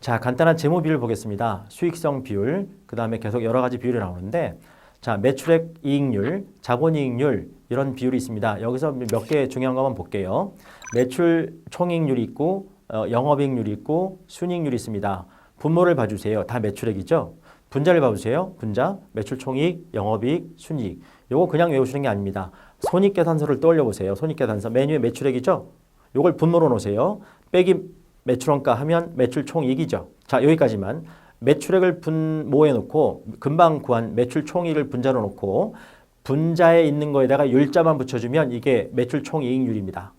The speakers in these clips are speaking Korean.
자, 간단한 재무 비율 보겠습니다. 수익성 비율, 그 다음에 계속 여러 가지 비율이 나오는데, 자, 매출액 이익률, 자본이익률 이런 비율이 있습니다. 여기서 몇 개 중요한 것만 볼게요. 매출 총이익률이 있고 영업이익률이 있고 순이익률이 있습니다. 분모를 봐주세요. 다 매출액이죠. 분자를 봐주세요. 분자, 매출 총이익, 영업이익, 순이익. 요거 그냥 외우시는 게 아닙니다. 손익계산서를 떠올려 보세요. 손익계산서 메뉴에 매출액이죠. 요걸 분모로 놓으세요. 빼기 매출원가 하면 매출 총이익이죠. 자, 여기까지만. 매출액을 분모해 놓고 금방 구한 매출 총이익을 분자로 놓고 분자에 있는 거에다가 율자만 붙여주면 이게 매출 총이익률입니다.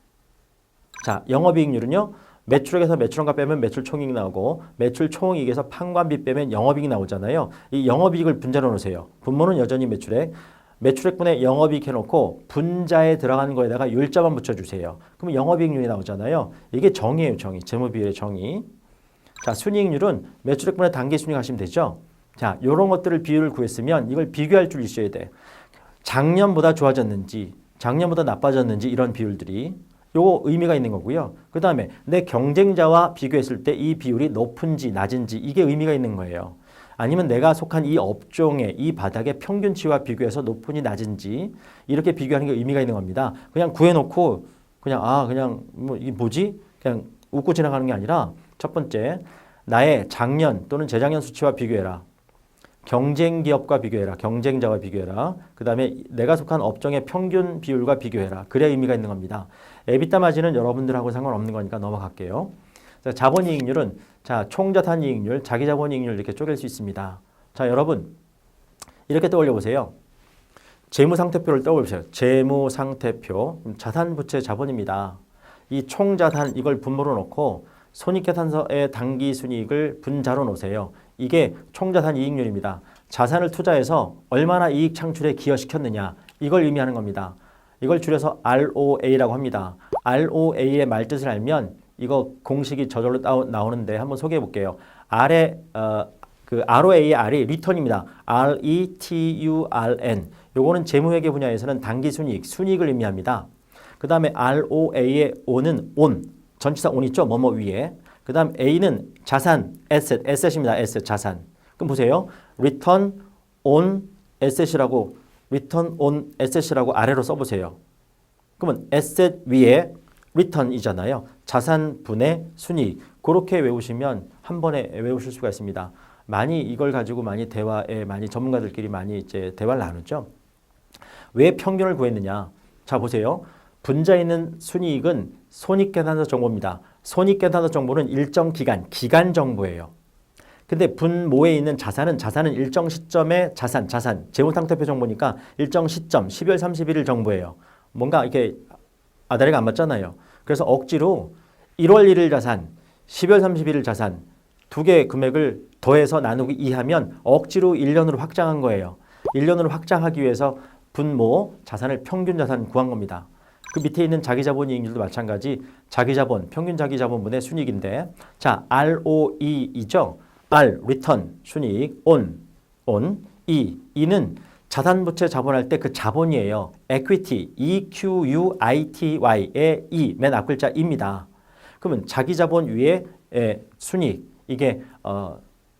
자, 영업이익률은요. 매출액에서 매출원가 빼면 매출 총이익 나오고 매출 총이익에서 판관비 빼면 영업이익 나오잖아요. 이 영업이익을 분자로 놓으세요. 분모는 여전히 매출액. 매출액분의 영업이익 해놓고 분자에 들어가는 거에다가 율자만 붙여주세요. 그럼 영업이익률이 나오잖아요. 이게 정의예요. 정의. 재무비율의 정의. 자, 순이익률은 매출액분의 단기순이익 하시면 되죠. 자, 이런 것들을 비율을 구했으면 이걸 비교할 줄 있어야 돼. 작년보다 좋아졌는지 작년보다 나빠졌는지 이런 비율들이 요거 의미가 있는 거고요. 그 다음에 내 경쟁자와 비교했을 때 이 비율이 높은지 낮은지 이게 의미가 있는 거예요. 아니면 내가 속한 이 업종의 이 바닥의 평균치와 비교해서 높은지 낮은지 이렇게 비교하는 게 의미가 있는 겁니다. 그냥 구해놓고 그냥 뭐 이게 뭐지? 그냥 웃고 지나가는 게 아니라 첫 번째, 나의 작년 또는 재작년 수치와 비교해라. 경쟁 기업과 비교해라. 경쟁자와 비교해라. 그 다음에 내가 속한 업종의 평균 비율과 비교해라. 그래야 의미가 있는 겁니다. 에비타 마진은 여러분들하고 상관없는 거니까 넘어갈게요. 자, 자본이익률은 자, 총자산이익률, 자기자본이익률 이렇게 쪼갤 수 있습니다. 자, 여러분 이렇게 떠올려 보세요. 재무상태표를 떠올려 보세요. 재무상태표, 자산부채 자본입니다. 이 총자산 이걸 분모로 놓고 손익계산서의 당기순이익을 분자로 놓으세요. 이게 총자산 이익률입니다. 자산을 투자해서 얼마나 이익 창출에 기여시켰느냐 이걸 의미하는 겁니다. 이걸 줄여서 ROA라고 합니다. ROA의 말뜻을 알면 이거 공식이 저절로 나오는데 한번 소개해 볼게요. R의 그 ROA의 R이 리턴입니다. RETURN. 요거는 재무회계 분야에서는 당기순이익, 순이익을 의미합니다. 그 다음에 ROA의 O는 on, 전치사 on 있죠? 뭐뭐 위에. 그 다음 A는 자산, asset입니다. asset, 자산. 그럼 보세요. return on asset이라고 아래로 써보세요. 그러면 asset 위에 return이잖아요. 자산 분의 순이익. 그렇게 외우시면 한 번에 외우실 수가 있습니다. 많이 이걸 가지고 많이 전문가들끼리 많이 이제 대화를 나누죠. 왜 평균을 구했느냐? 자, 보세요. 분자에 있는 순이익은 손익계산서 정보입니다. 손익계산서 정보는 일정 기간 정보예요. 근데 분모에 있는 자산은 일정 시점의 자산, 재무상태표 정보니까 일정 시점, 12월 31일 정보예요. 뭔가 이렇게 아다리가 안 맞잖아요. 그래서 억지로 1월 1일 자산, 12월 31일 자산 두 개의 금액을 더해서 나누기 2하면 억지로 1년으로 확장한 거예요. 1년으로 확장하기 위해서 분모, 자산을 평균 자산 구한 겁니다. 그 밑에 있는 자기자본이익률도 마찬가지 자기자본, 평균 자기자본분의 순이익인데 자, ROE이죠. R, return, 순이익, on, E는 자산부채 자본할 때 그 자본이에요. equity, EQUITY의 E, 맨 앞글자 E입니다. 그러면 자기자본 위에 순이익, 이게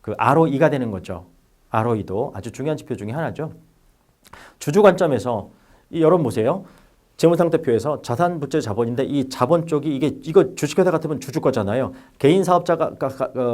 그 ROE가 되는 거죠. ROE도 아주 중요한 지표 중에 하나죠. 주주 관점에서 여러분 보세요. 재무상태표에서 자산부채 자본인데 이 자본 쪽이 이거 주식회사 같으면 주주 거잖아요. 개인 사업자가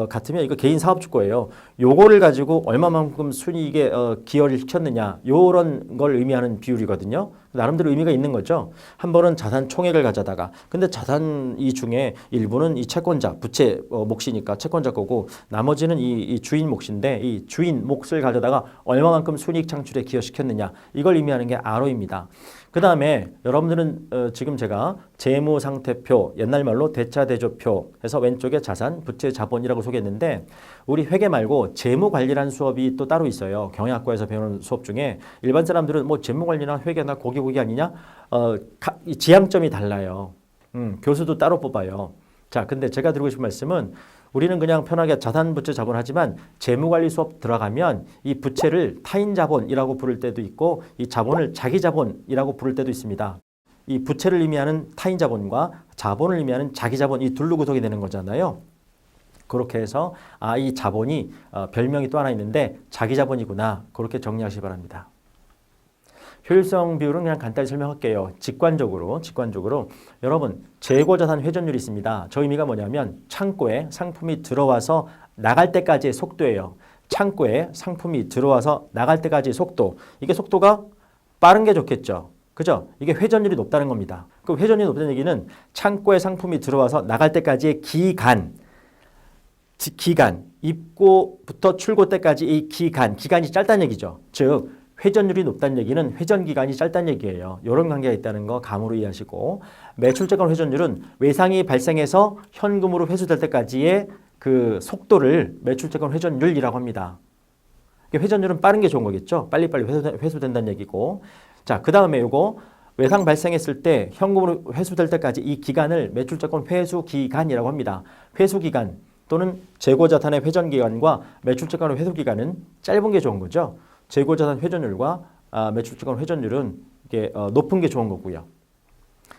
같으면 이거 개인 사업주 거예요. 요거를 가지고 얼마만큼 순이익에 기여를 시켰느냐 요런 걸 의미하는 비율이거든요. 나름대로 의미가 있는 거죠. 한 번은 자산 총액을 가져다가 근데 자산 이 중에 일부는 이 채권자 부채 몫이니까 채권자 거고 나머지는 이 주인 몫인데 이 주인 몫을 가져다가 얼마만큼 순이익 창출에 기여시켰느냐 이걸 의미하는 게 ROE입니다. 그 다음에 여러분들은 지금 제가 재무상태표, 옛날 말로 대차대조표 해서 왼쪽에 자산, 부채, 자본이라고 소개했는데 우리 회계 말고 재무관리라는 수업이 또 따로 있어요. 경영학과에서 배우는 수업 중에 일반 사람들은 뭐 재무관리나 회계나 고기 아니냐? 지향점이 달라요. 교수도 따로 뽑아요. 자, 근데 제가 드리고 싶은 말씀은 우리는 그냥 편하게 자산, 부채, 자본 하지만 재무관리 수업 들어가면 이 부채를 타인 자본이라고 부를 때도 있고 이 자본을 자기 자본이라고 부를 때도 있습니다. 이 부채를 의미하는 타인 자본과 자본을 의미하는 자기 자본 이 둘로 구성이 되는 거잖아요. 그렇게 해서 이 자본이 별명이 또 하나 있는데 자기 자본이구나. 그렇게 정리하시기 바랍니다. 효율성 비율은 그냥 간단히 설명할게요. 직관적으로 여러분 재고자산 회전율이 있습니다. 저 의미가 뭐냐면 창고에 상품이 들어와서 나갈 때까지의 속도예요. 창고에 상품이 들어와서 나갈 때까지의 속도. 이게 속도가 빠른 게 좋겠죠. 그죠? 이게 회전율이 높다는 겁니다. 그 회전율이 높다는 얘기는 창고에 상품이 들어와서 나갈 때까지의 기간, 입고부터 출고 때까지 이 기간이 짧다는 얘기죠. 즉 회전율이 높다는 얘기는 회전 기간이 짧다는 얘기예요. 이런 관계가 있다는 거 감으로 이해하시고, 매출채권 회전율은 외상이 발생해서 현금으로 회수될 때까지의 그 속도를 매출채권 회전율이라고 합니다. 회전율은 빠른 게 좋은 거겠죠. 빨리빨리 회수된다는 얘기고. 자, 그 다음에 요거 외상 발생했을 때 현금으로 회수될 때까지 이 기간을 매출채권 회수 기간이라고 합니다. 회수 기간 또는 재고자산의 회전 기간과 매출채권의 회수 기간은 짧은 게 좋은 거죠. 재고자산 회전율과 매출채권 회전율은 이게 높은 게 좋은 거고요.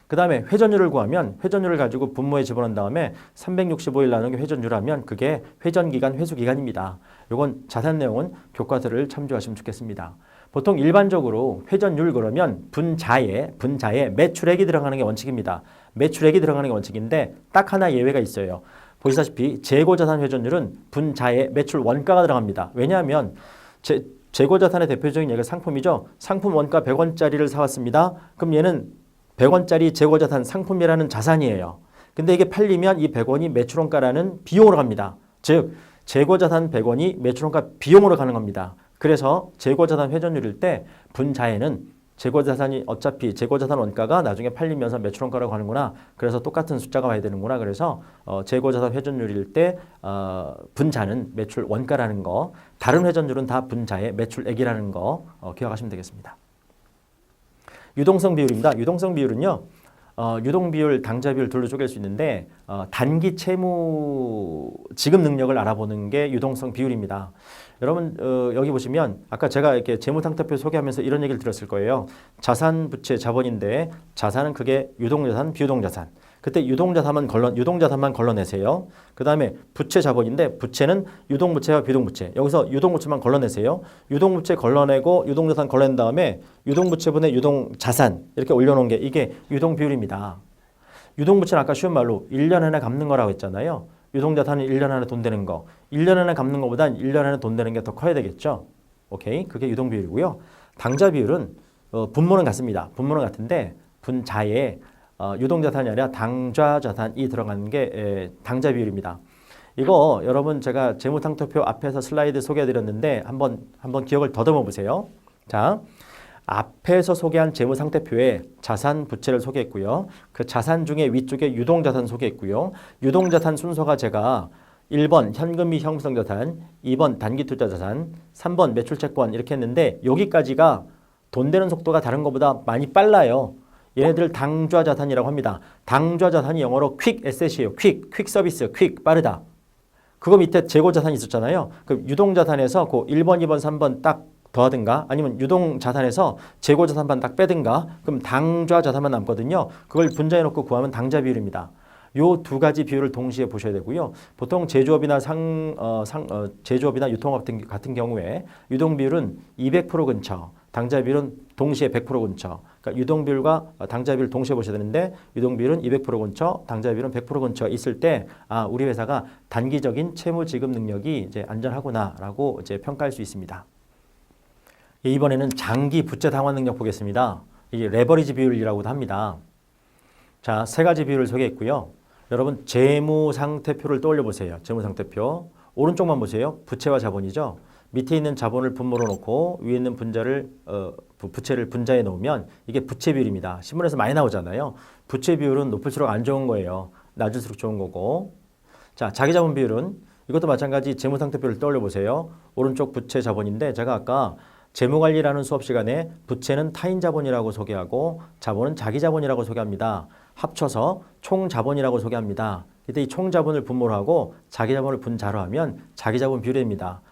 그 다음에 회전율을 구하면 회전율을 가지고 분모에 집어넣은 다음에 365일 나누기 회전율하면 그게 회전기간, 회수기간입니다. 이건 자세한 내용은 교과서를 참조하시면 좋겠습니다. 보통 일반적으로 회전율 그러면 분자에 매출액이 들어가는 게 원칙입니다. 매출액이 들어가는 게 원칙인데 딱 하나 예외가 있어요. 보시다시피 재고자산 회전율은 분자에 매출 원가가 들어갑니다. 왜냐하면 재고자산의 대표적인 예가 상품이죠. 상품 원가 100원짜리를 사왔습니다. 그럼 얘는 100원짜리 재고자산 상품이라는 자산이에요. 근데 이게 팔리면 이 100원이 매출원가라는 비용으로 갑니다. 즉 재고자산 100원이 매출원가 비용으로 가는 겁니다. 그래서 재고자산 회전율일 때 분자에는 재고자산이 어차피 재고자산 원가가 나중에 팔리면서 매출원가라고 하는구나. 그래서 똑같은 숫자가 와야 되는구나. 그래서 재고자산 회전율일 때 분자는 매출 원가라는 거, 다른 회전율은 다 분자의 매출액이라는 거 기억하시면 되겠습니다. 유동성 비율입니다. 유동성 비율은요. 유동 비율, 당좌 비율 둘로 쪼갤 수 있는데 단기 채무 지급 능력을 알아보는 게 유동성 비율입니다. 여러분 여기 보시면 아까 제가 이렇게 재무상태표 소개하면서 이런 얘기를 들었을 거예요. 자산, 부채, 자본인데 자산은 그게 유동자산, 비유동자산. 그때 유동자산만 걸러내세요. 그 다음에 부채, 자본인데 부채는 유동부채와 비동부채. 여기서 유동부채만 걸러내세요. 유동부채 걸러내고 유동자산 걸러낸 다음에 유동부채분의 유동자산 이렇게 올려놓은 게 이게 유동비율입니다. 유동부채는 아까 쉬운 말로 1년 안에 갚는 거라고 했잖아요. 유동자산은 1년 안에 돈 되는 거. 1년 안에 갚는 것보단 1년 안에 돈 되는 게 더 커야 되겠죠. 오케이? 그게 유동비율이고요. 당좌 비율은 분모는 같습니다. 분모는 같은데 분자에 유동자산이 아니라 당좌자산이 들어가는 게 당좌 비율입니다. 이거 여러분 제가 재무상태표 앞에서 슬라이드 소개해드렸는데 한번 기억을 더듬어 보세요. 자, 앞에서 소개한 재무상태표에 자산, 부채를 소개했고요. 그 자산 중에 위쪽에 유동자산 소개했고요. 유동자산 순서가 제가 1번 현금 및 형성 자산, 2번 단기투자자산, 3번 매출채권 이렇게 했는데 여기까지가 돈 되는 속도가 다른 것보다 많이 빨라요. 얘네들 당좌자산이라고 합니다. 당좌자산이 영어로 퀵 에셋이에요. 퀵 서비스, 빠르다. 그거 밑에 재고자산이 있었잖아요. 그 유동자산에서 그 1번, 2번, 3번 딱 더하든가 아니면 유동자산에서 재고자산만 딱 빼든가 그럼 당좌자산만 남거든요. 그걸 분자해 놓고 구하면 당좌 비율입니다. 요 두 가지 비율을 동시에 보셔야 되고요. 보통 제조업이나 제조업이나 유통업 같은 경우에 유동 비율은 200% 근처, 당좌 비율은 동시에 100% 근처. 그러니까 유동 비율과 당좌 비율 동시에 보셔야 되는데 유동 비율은 200% 근처, 당좌 비율은 100% 근처 있을 때 우리 회사가 단기적인 채무 지급 능력이 이제 안전하구나라고 이제 평가할 수 있습니다. 이번에는 장기 부채 상환 능력 보겠습니다. 이게 레버리지 비율이라고도 합니다. 자, 세 가지 비율을 소개했고요. 여러분 재무상태표를 떠올려 보세요. 재무상태표 오른쪽만 보세요. 부채와 자본이죠. 밑에 있는 자본을 분모로 놓고 위에 있는 부채를 분자에 놓으면 이게 부채 비율입니다. 신문에서 많이 나오잖아요. 부채 비율은 높을수록 안 좋은 거예요. 낮을수록 좋은 거고. 자, 자기 자본 비율은 이것도 마찬가지 재무상태표를 떠올려 보세요. 오른쪽 부채 자본인데 제가 아까 재무관리라는 수업 시간에 부채는 타인 자본이라고 소개하고 자본은 자기 자본이라고 소개합니다. 합쳐서 총 자본이라고 소개합니다. 이때 이 총 자본을 분모로 하고 자기 자본을 분자로 하면 자기 자본 비율입니다.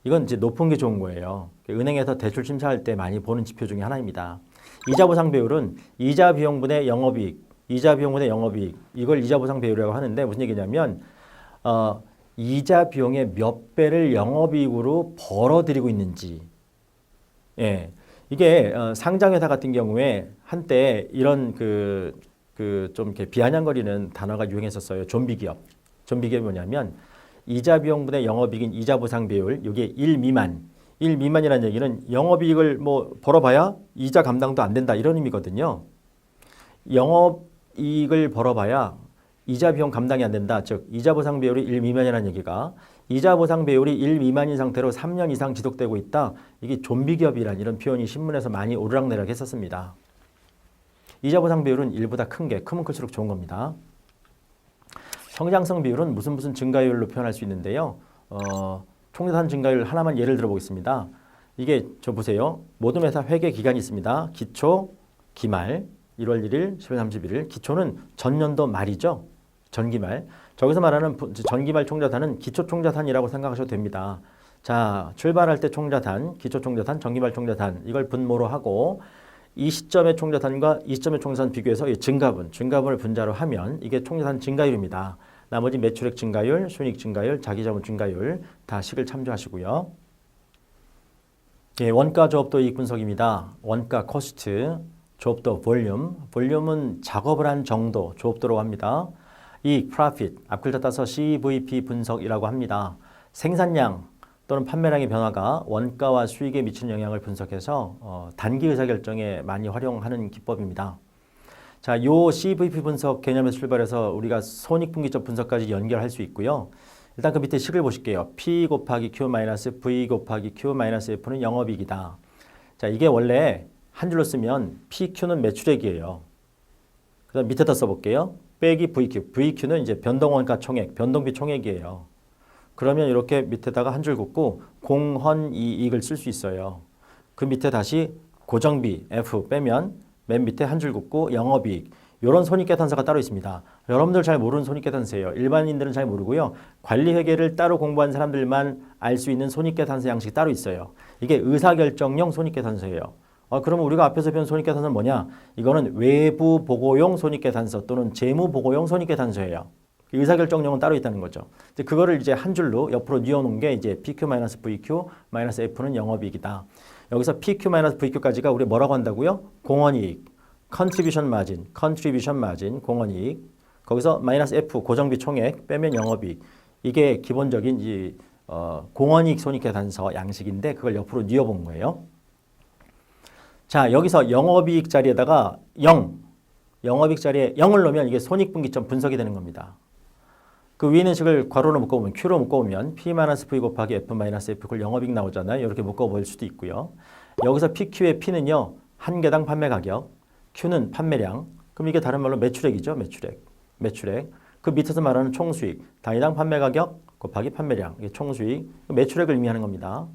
이건 이제 높은 게 좋은 거예요. 은행에서 대출 심사할 때 많이 보는 지표 중에 하나입니다. 이자 보상 비율은 이자 비용분의 영업이익, 이걸 이자 보상 비율이라고 하는데 무슨 얘기냐면 이자 비용의 몇 배를 영업이익으로 벌어들이고 있는지. 예. 이게 상장회사 같은 경우에 한때 이런 좀 이렇게 비아냥거리는 단어가 유행했었어요. 좀비 기업. 좀비 기업이 뭐냐면 이자 비용분의 영업이익인 이자 보상 비율, 이게 1 미만. 1 미만이라는 얘기는 영업이익을 뭐 벌어봐야 이자 감당도 안 된다 이런 의미거든요. 영업이익을 벌어봐야 이자 비용 감당이 안 된다. 즉 이자 보상 비율이 1 미만이라는 얘기가 이자 보상 비율이 1 미만인 상태로 3년 이상 지속되고 있다. 이게 좀비 기업이란 이런 표현이 신문에서 많이 오르락내락 했었습니다. 이자 보상 비율은 1보다 큰 게 크면 클수록 좋은 겁니다. 성장성 비율은 무슨 증가율로 표현할 수 있는데요. 총자산 증가율 하나만 예를 들어 보겠습니다. 이게 저 보세요. 모든 회사 회계 기간이 있습니다. 기초, 기말, 1월 1일, 10월 31일. 기초는 전년도 말이죠. 전기말. 저기서 말하는 전기말 총자산은 기초 총자산이라고 생각하셔도 됩니다. 자, 출발할 때 총자산, 기초 총자산, 전기말 총자산 이걸 분모로 하고 이 시점의 총자산과 이 시점의 총자산 비교해서 이 증가분을 분자로 하면 이게 총자산 증가율입니다. 나머지 매출액 증가율, 순이익 증가율, 자기자본 증가율 다 식을 참조하시고요. 예, 원가 조업도 이익 분석입니다. 원가 코스트, 조업도 볼륨. 볼륨은 작업을 한 정도, 조업도라고 합니다. 이익, 프로핏, 앞글 따서 CVP 분석이라고 합니다. 생산량 또는 판매량의 변화가 원가와 수익에 미치는 영향을 분석해서 단기 의사결정에 많이 활용하는 기법입니다. 자, 요 CVP 분석 개념에서 출발해서 우리가 손익분기점 분석까지 연결할 수 있고요. 일단 그 밑에 식을 보실게요. P 곱하기 Q 마이너스 V 곱하기 Q 마이너스 F는 영업이익이다. 자, 이게 원래 한 줄로 쓰면 PQ는 매출액이에요. 그 다음 밑에다 써볼게요. 빼기 VQ. VQ는 이제 변동원가 총액, 변동비 총액이에요. 그러면 이렇게 밑에다가 한 줄 긋고 공헌이익을 쓸 수 있어요. 그 밑에 다시 고정비 F 빼면 맨 밑에 한 줄 긋고 영업이익. 이런 손익계산서가 따로 있습니다. 여러분들 잘 모르는 손익계산서예요. 일반인들은 잘 모르고요. 관리회계를 따로 공부한 사람들만 알 수 있는 손익계산서 양식이 따로 있어요. 이게 의사결정용 손익계산서예요. 그러면 우리가 앞에서 배운 손익계산서는 뭐냐? 이거는 외부 보고용 손익계산서 또는 재무보고용 손익계산서예요. 의사결정용은 따로 있다는 거죠. 그거를 이제 한 줄로 옆으로 뉘어놓은 게 이제 PQ-VQ-F는 영업이익이다. 여기서 PQ-VQ까지가 우리 뭐라고 한다고요? 공헌이익, contribution margin, 공헌이익. 거기서 마이너스 F, 고정비 총액 빼면 영업이익. 이게 기본적인 공헌이익 손익계산서 양식인데 그걸 옆으로 뉘어본 거예요. 자, 여기서 영업이익 자리에다가 0, 영업이익 자리에 0을 넣으면 이게 손익분기점 분석이 되는 겁니다. 그 위에 있는 식을 괄호로 묶어보면 Q로 묶어보면 P-V 곱하기 F-F 그걸 영업이익 나오잖아요. 이렇게 묶어볼 수도 있고요. 여기서 PQ의 P는요. 한 개당 판매 가격, Q는 판매량. 그럼 이게 다른 말로 매출액이죠. 매출액. 그 밑에서 말하는 총수익, 단위당 판매 가격 곱하기 판매량. 이게 총수익, 매출액을 의미하는 겁니다.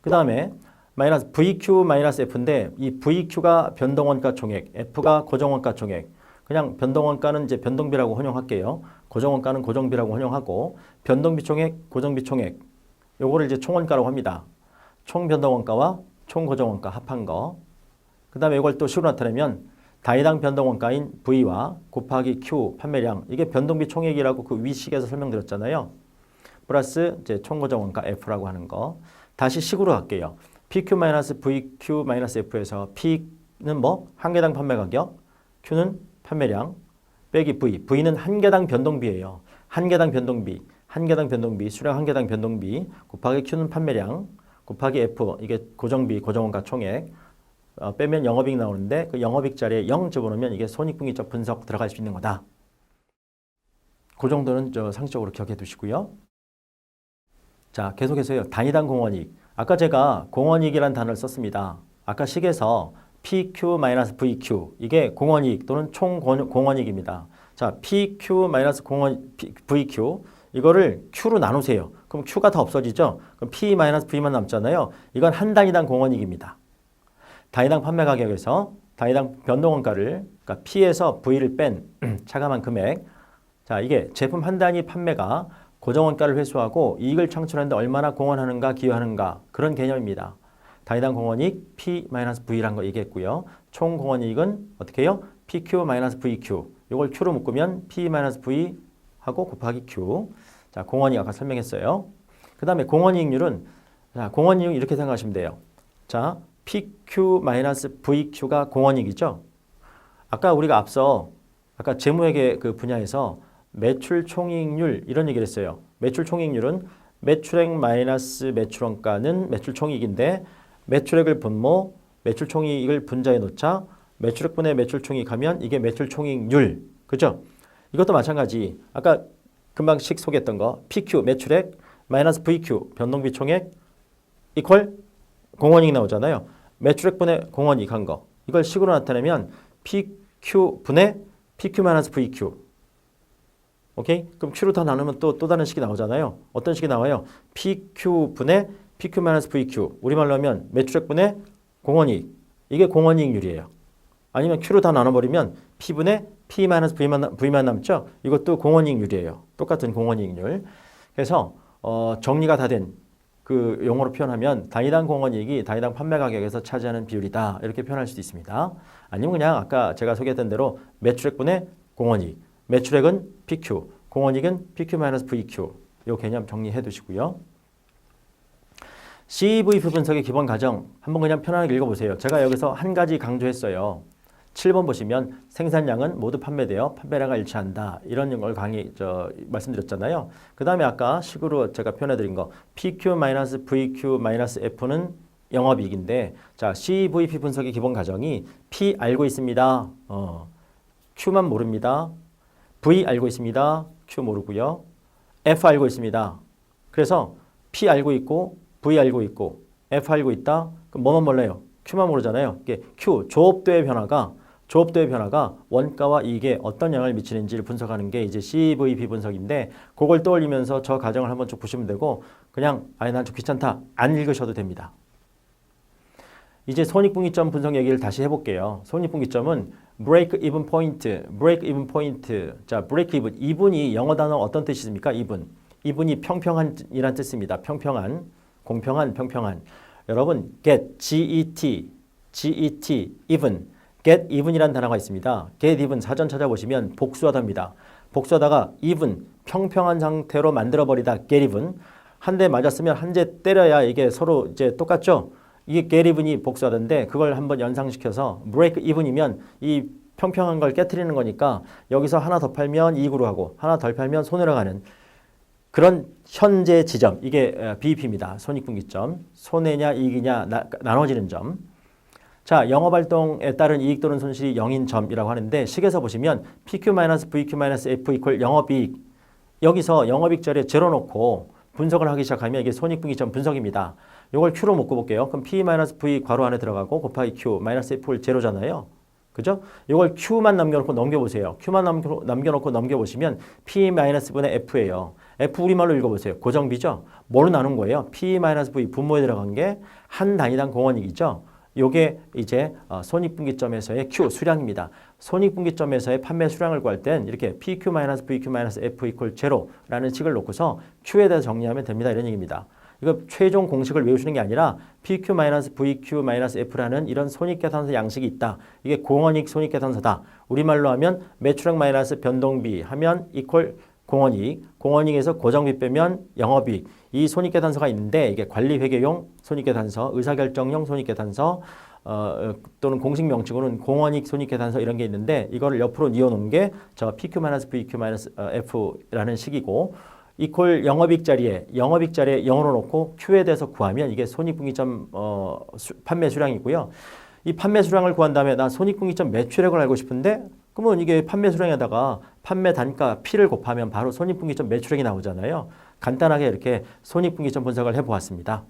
그 다음에 마이너스 VQ-F인데 이 VQ가 변동원가 총액, F가 고정원가 총액. 그냥 변동원가는 이제 변동비라고 혼용할게요. 고정원가는 고정비라고 혼용하고 변동비 총액, 고정비 총액. 요거를 이제 총원가라고 합니다. 총 변동원가와 총 고정원가 합한 거. 그 다음에 이걸 또 식으로 나타내면 단위당 변동원가인 V와 곱하기 Q 판매량. 이게 변동비 총액이라고 그 위식에서 설명드렸잖아요. 플러스 이제 총 고정원가 F라고 하는 거. 다시 식으로 할게요. PQ-VQ-F에서 P는 뭐? 한 개당 판매 가격, Q는 판매량, 빼기 V. V는 한 개당 변동비예요. 한 개당 변동비, 수량 한 개당 변동비, 곱하기 Q는 판매량, 곱하기 F, 이게 고정비, 고정원가 총액, 빼면 영업이익 나오는데 그 영업이익 자리에 0 집어넣으면 이게 손익분기점 분석 들어갈 수 있는 거다. 그 정도는 상식적으로 기억해 두시고요. 자, 계속해서요. 단위당 공헌이익. 아까 제가 공헌이익이라는 단어를 썼습니다. 아까 식에서 PQ-VQ 이게 공헌이익 또는 총 공헌이익입니다. 자, PQ-VQ 이거를 Q로 나누세요. 그럼 Q가 다 없어지죠? 그럼 P-V만 남잖아요. 이건 한 단위당 공헌이익입니다. 단위당 판매 가격에서 단위당 변동원가를 그러니까 P에서 V를 뺀 차감한 금액. 자, 이게 제품 한 단위 판매가 고정원가를 회수하고 이익을 창출하는데 얼마나 공헌하는가 기여하는가 그런 개념입니다. 단위당 공헌이익 P-V라는 거 얘기했고요. 총 공헌이익은 어떻게 해요? PQ-VQ. 이걸 Q로 묶으면 P-V 하고 곱하기 Q. 자, 공원이 아까 설명했어요. 그 다음에 공원이익률은 자, 공원이익 이렇게 생각하시면 돼요. 자, PQ-VQ가 공원이익이죠. 아까 우리가 앞서 아까 재무회계 그 분야에서 매출 총이익률 이런 얘기를 했어요. 매출 총이익률은 매출액 마이너스 매출원가는 매출 총이익인데 매출액을 분모, 매출 총이익을 분자에 놓자 매출액분의 매출 총이익 하면 이게 매출 총이익률. 그죠? 이것도 마찬가지. 아까 금방씩 소개했던 거 PQ 매출액 마이너스 VQ 변동비 총액 이퀄 공원이익 나오잖아요. 매출액분의 공원이익 한 거. 이걸 식으로 나타내면 PQ분의 PQ 마이너스 VQ. 오케이? 그럼 Q로 다 나누면 또 다른 식이 나오잖아요. 어떤 식이 나와요? PQ분의 PQ 마이너스 VQ. 우리말로 하면 매출액분의 공원이익. 이게 공원이익률이에요. 아니면 Q로 다 나눠버리면 P분의 P 마이너스 V만 남죠? 이것도 공원이익률이에요. 똑같은 공원이익률. 그래서 정리가 다 된 그 용어로 표현하면 단위당 공원이익이 단위당 판매 가격에서 차지하는 비율이다. 이렇게 표현할 수도 있습니다. 아니면 그냥 아까 제가 소개했던 대로 매출액분의 공원이익. 매출액은 PQ, 공원이익은 PQ-VQ. 이 개념 정리해 두시고요. CVF 분석의 기본 과정 한번 그냥 편안하게 읽어보세요. 제가 여기서 한 가지 강조했어요. 7번 보시면 생산량은 모두 판매되어 판매량과 일치한다. 이런 걸 말씀드렸잖아요. 그 다음에 아까 식으로 제가 표현해드린 거 PQ-VQ-F는 영업이익인데 자 CVP 분석의 기본 과정이 P 알고 있습니다. Q만 모릅니다. V 알고 있습니다. Q 모르고요. F 알고 있습니다. 그래서 P 알고 있고 V 알고 있고 F 알고 있다. 그럼 뭐만 몰라요? Q만 모르잖아요. 이게 Q 조업도의 변화가 원가와 이익에 어떤 영향을 미치는지를 분석하는 게 이제 CVP 분석인데 그걸 떠올리면서 저 과정을 한번 쭉 보시면 되고 그냥 난 좀 귀찮다 안 읽으셔도 됩니다. 이제 손익분기점 분석 얘기를 다시 해볼게요. 손익분기점은 break even point. 자, break even. 이분이 영어 단어 어떤 뜻이 있습니까? 이분이 평평한이란 뜻입니다. 평평한, 공평한, 평평한. 여러분, get, even. get even이라는 단어가 있습니다. get even 사전 찾아보시면 복수하다입니다. 복수하다가 even, 평평한 상태로 만들어버리다. get even. 한 대 맞았으면 한 대 때려야 이게 서로 이제 똑같죠? 이게 get even이 복수하던데 그걸 한번 연상시켜서 break even이면 이 평평한 걸 깨트리는 거니까 여기서 하나 더 팔면 이익으로 하고 하나 덜 팔면 손해로 가는 그런 현재 지점. 이게 BEP입니다. 손익분기점. 손해냐 이익이냐 나눠지는 점. 자, 영업활동에 따른 이익 또는 손실이 0인 점이라고 하는데 식에서 보시면 PQ-VQ-F 이퀄 영업이익. 여기서 영업이익 자리에 제로 놓고 분석을 하기 시작하면 이게 손익분기점 분석입니다. 이걸 Q로 묶어 볼게요. 그럼 P-V 괄호 안에 들어가고 곱하기 Q, 마이너스 F를 제로잖아요. 그죠? 이걸 Q만 남겨놓고 넘겨보세요. Q만 남겨놓고 넘겨보시면 P-V분의 F예요. F 우리말로 읽어보세요. 고정비죠? 뭐로 나눈 거예요? P-V 분모에 들어간 게 한 단위당 공원이익이죠. 요게 이제 손익분기점에서의 Q 수량입니다. 손익분기점에서의 판매 수량을 구할 땐 이렇게 PQ-VQ-F 이퀄 제로라는 식을 놓고서 Q에 대해서 정리하면 됩니다. 이런 얘기입니다. 이거 최종 공식을 외우시는 게 아니라 PQ-VQ-F라는 이런 손익계산서 양식이 있다. 이게 공원이익 손익계산서다. 우리말로 하면 매출액 마이너스 변동비 하면 이퀄 공원이익, 공원이익에서 고정비 빼면 영업이익. 이 손익계산서가 있는데 이게 관리회계용 손익계산서, 의사결정용 손익계산서 또는 공식 명칭으로는 공원이익 손익계산서 이런 게 있는데 이거를 옆으로 뉘어놓은 게 저 PQ-VQ-F라는 식이고 이퀄 영업이익 자리에 0으로 놓고 Q에 대해서 구하면 이게 손익분기점 판매 수량이고요. 이 판매 수량을 구한 다음에 나 손익분기점 매출액을 알고 싶은데 그러면 이게 판매 수량에다가 판매 단가 P를 곱하면 바로 손익분기점 매출액이 나오잖아요. 간단하게 이렇게 손익분기점 분석을 해보았습니다.